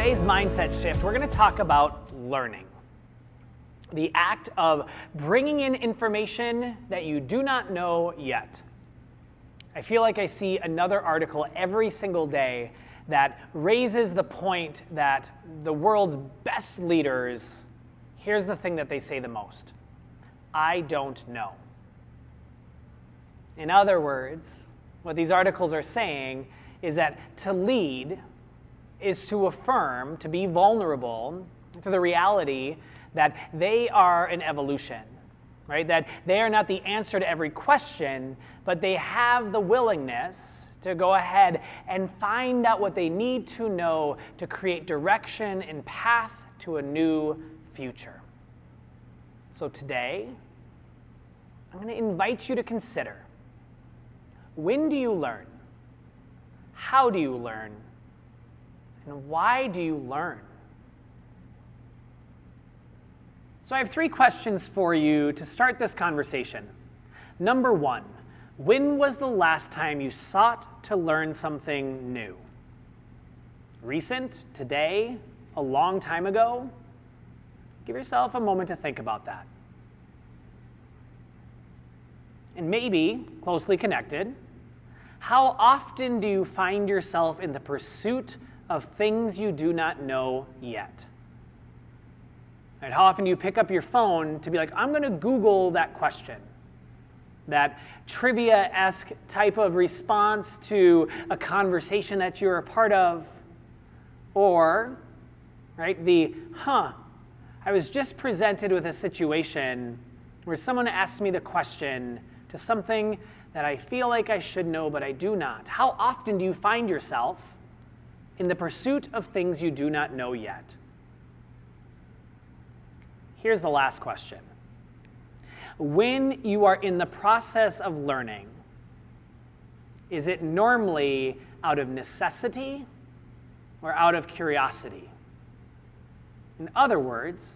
today's mindset shift, we're going to talk about learning. The act of bringing in information that you do not know yet. I feel like I see another article every single day that raises the point that the world's best leaders, here's the thing that they say the most: I don't know. In other words, what these articles are saying is that to lead is to affirm, to be vulnerable to the reality that they are an evolution, right? That they are not the answer to every question, but they have the willingness to go ahead and find out what they need to know to create direction and path to a new future. So today, I'm going to invite you to consider, when do you learn? How do you learn? And why do you learn? So I have 3 questions for you to start this conversation. Number 1, when was the last time you sought to learn something new? Recent? Today? A long time ago? Give yourself a moment to think about that. And maybe, closely connected, how often do you find yourself in the pursuit of things you do not know yet? Right, how often do you pick up your phone to be like, I'm going to Google that question? That trivia-esque type of response to a conversation that you're a part of. Or, right, I was just presented with a situation where someone asked me the question to something that I feel like I should know, but I do not. How often do you find yourself in the pursuit of things you do not know yet? Here's the last question. When you are in the process of learning, is it normally out of necessity or out of curiosity? In other words,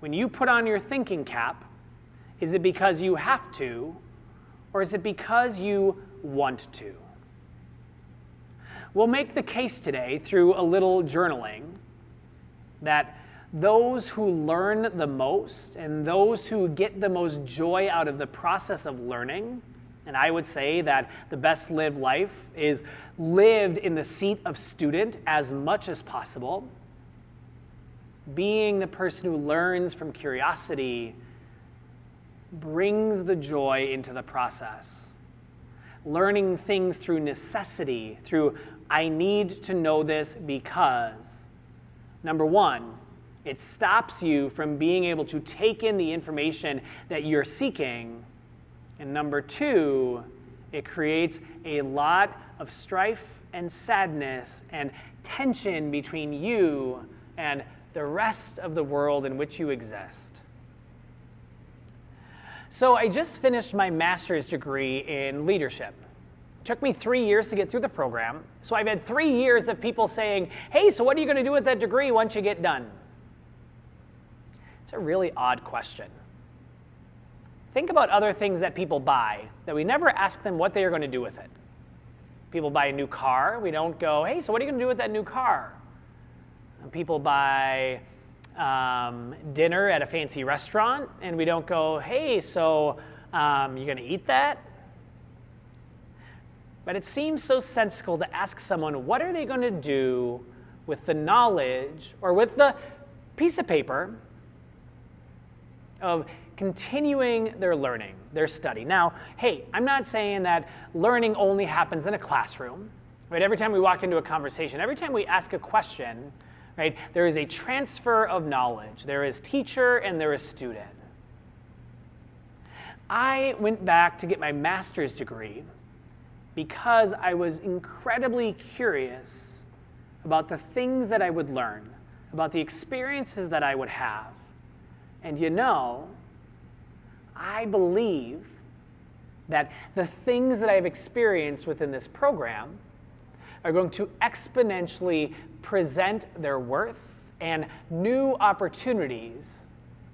when you put on your thinking cap, is it because you have to, or is it because you want to? We'll make the case today through a little journaling that those who learn the most and those who get the most joy out of the process of learning, and I would say that the best lived life is lived in the seat of student as much as possible. Being the person who learns from curiosity brings the joy into the process. Learning things through necessity, through I need to know this because, number 1, it stops you from being able to take in the information that you're seeking. And number 2, it creates a lot of strife and sadness and tension between you and the rest of the world in which you exist. So I just finished my master's degree in leadership. It took me 3 years to get through the program. So I've had 3 years of people saying, hey, so what are you going to do with that degree once you get done? It's a really odd question. Think about other things that people buy that we never ask them what they are going to do with it. People buy a new car. We don't go, hey, so what are you going to do with that new car? And people buy dinner at a fancy restaurant, and we don't go, hey, so you going to eat that? But it seems so sensible to ask someone, what are they going to do with the knowledge or with the piece of paper of continuing their learning, their study? Now, hey, I'm not saying that learning only happens in a classroom, right? Every time we walk into a conversation, every time we ask a question, right, there is a transfer of knowledge. There is teacher and there is student. I went back to get my master's degree because I was incredibly curious about the things that I would learn, about the experiences that I would have. And you know, I believe that the things that I've experienced within this program are going to exponentially present their worth and new opportunities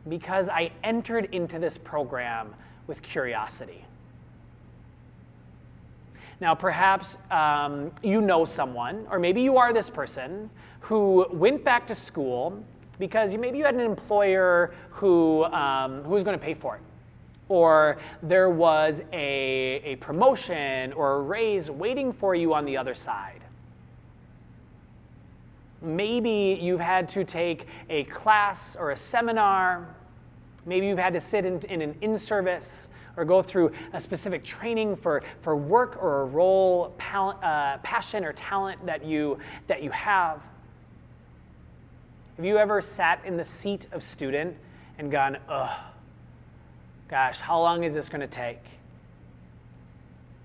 because I entered into this program with curiosity. Now, perhaps you know someone, or maybe you are this person, who went back to school because maybe you had an employer who was going to pay for it. Or there was a promotion or a raise waiting for you on the other side. Maybe you've had to take a class or a seminar. Maybe you've had to sit in an in-service or go through a specific training for work or a role, passion or talent that you have. Have you ever sat in the seat of student and gone, ugh, gosh, how long is this going to take?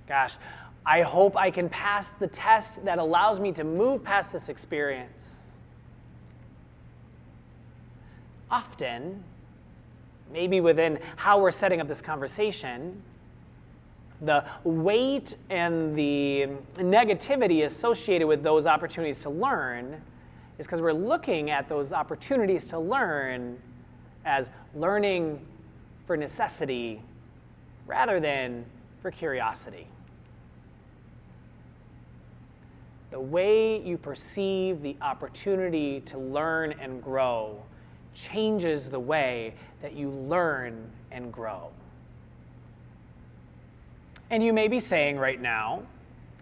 Gosh, I hope I can pass the test that allows me to move past this experience. Often, maybe within how we're setting up this conversation, the weight and the negativity associated with those opportunities to learn is because we're looking at those opportunities to learn as learning for necessity rather than for curiosity. The way you perceive the opportunity to learn and grow changes the way that you learn and grow. And you may be saying right now,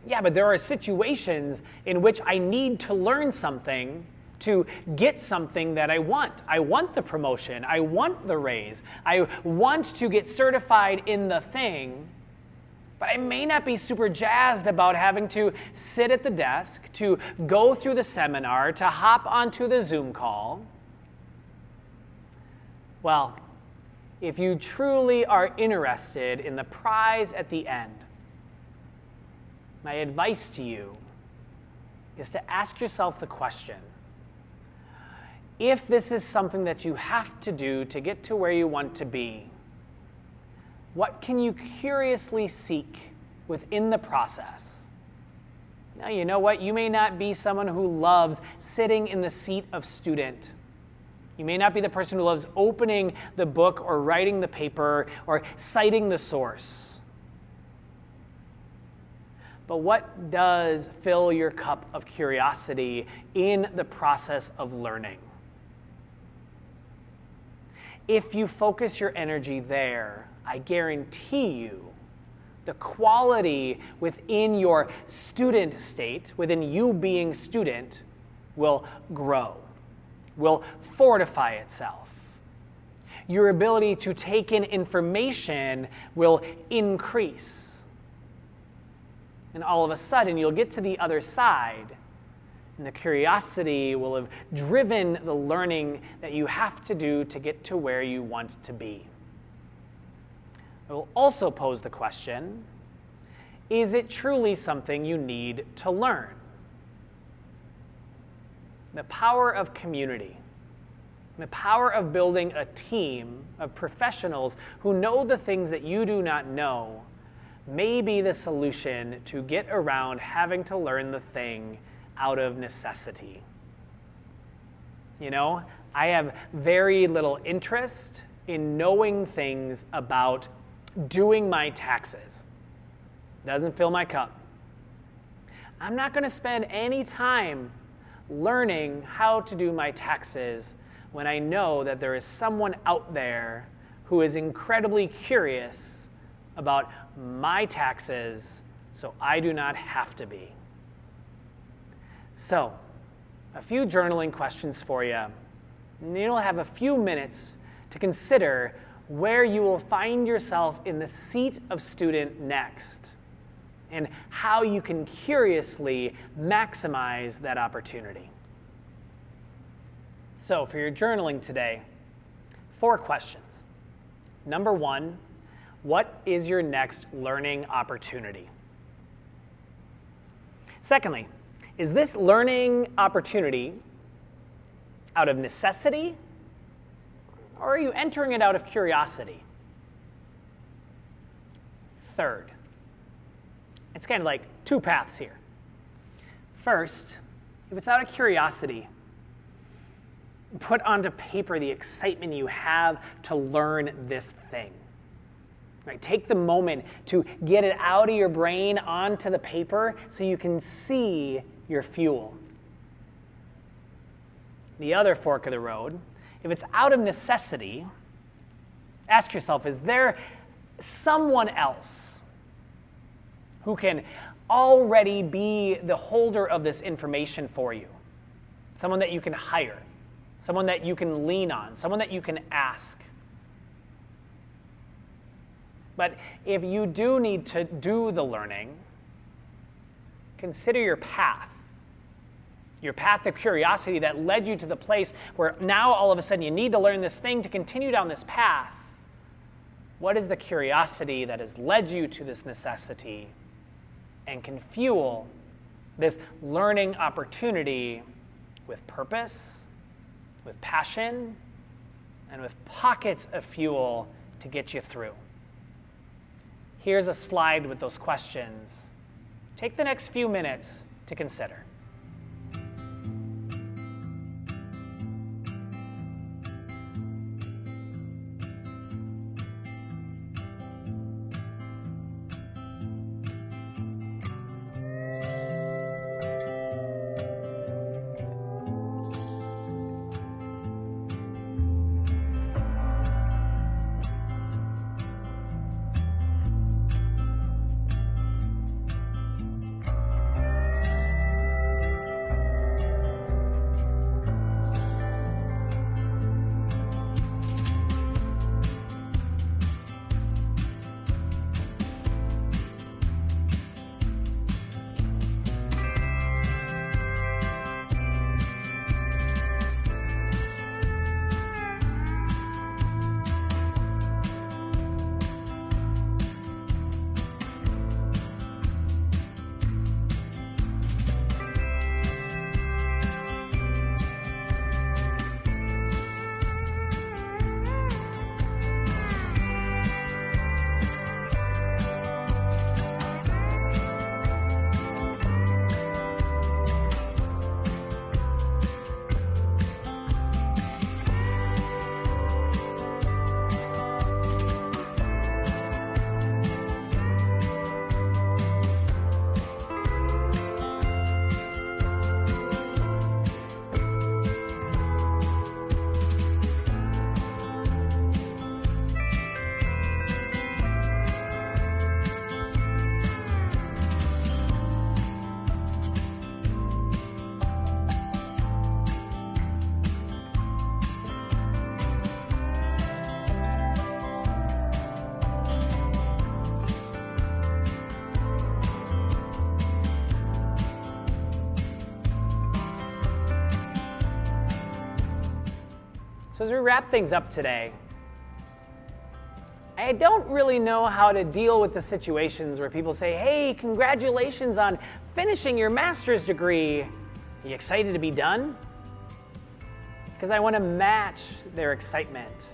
yeah, but there are situations in which I need to learn something to get something that I want. I want the promotion. I want the raise. I want to get certified in the thing, but I may not be super jazzed about having to sit at the desk, to go through the seminar, to hop onto the Zoom call. Well, if you truly are interested in the prize at the end, my advice to you is to ask yourself the question, if this is something that you have to do to get to where you want to be, what can you curiously seek within the process? Now, you know what? You may not be someone who loves sitting in the seat of student. You may not be the person who loves opening the book or writing the paper or citing the source. But what does fill your cup of curiosity in the process of learning? If you focus your energy there, I guarantee you the quality within your student state, within you being student, will grow, will fortify itself. Your ability to take in information will increase. And all of a sudden, you'll get to the other side, and the curiosity will have driven the learning that you have to do to get to where you want to be. I will also pose the question, is it truly something you need to learn? The power of community, the power of building a team of professionals who know the things that you do not know may be the solution to get around having to learn the thing out of necessity. You know, I have very little interest in knowing things about doing my taxes. Doesn't fill my cup. I'm not going to spend any time learning how to do my taxes when I know that there is someone out there who is incredibly curious about my taxes, so I do not have to be. So, a few journaling questions for you. And you'll have a few minutes to consider where you will find yourself in the seat of student next, and how you can curiously maximize that opportunity. So, for your journaling today, 4 questions. Number 1, what is your next learning opportunity? Secondly, is this learning opportunity out of necessity, or are you entering it out of curiosity? Third, it's kind of like 2 paths here. First, if it's out of curiosity, put onto paper the excitement you have to learn this thing. Right? Take the moment to get it out of your brain onto the paper so you can see your fuel. The other fork of the road, if it's out of necessity, ask yourself, is there someone else who can already be the holder of this information for you? Someone that you can hire, someone that you can lean on, someone that you can ask. But if you do need to do the learning, consider your path of curiosity that led you to the place where now all of a sudden you need to learn this thing to continue down this path. What is the curiosity that has led you to this necessity and can fuel this learning opportunity with purpose, with passion, and with pockets of fuel to get you through? Here's a slide with those questions. Take the next few minutes to consider. So as we wrap things up today, I don't really know how to deal with the situations where people say, hey, congratulations on finishing your master's degree. Are you excited to be done? Because I want to match their excitement.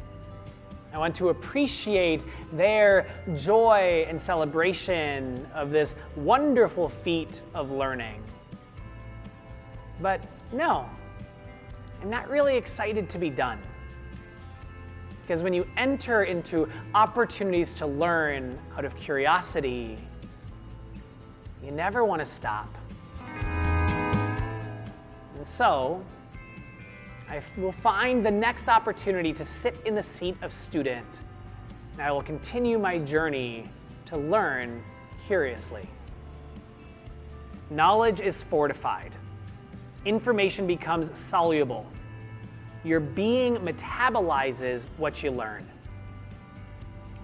I want to appreciate their joy and celebration of this wonderful feat of learning. But no, I'm not really excited to be done. Because when you enter into opportunities to learn out of curiosity, you never want to stop. And so, I will find the next opportunity to sit in the seat of student, and I will continue my journey to learn curiously. Knowledge is fortified. Information becomes soluble. Your being metabolizes what you learn.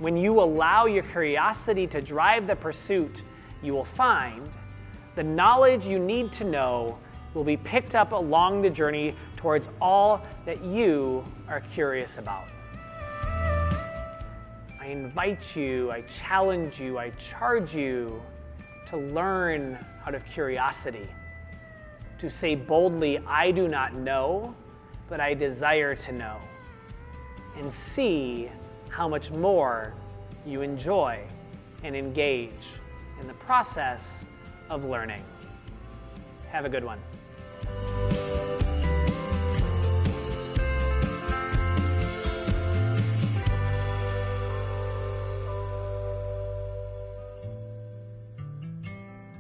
When you allow your curiosity to drive the pursuit, you will find the knowledge you need to know will be picked up along the journey towards all that you are curious about. I invite you, I challenge you, I charge you to learn out of curiosity, to say boldly, I do not know, but I desire to know, and see how much more you enjoy and engage in the process of learning. Have a good one.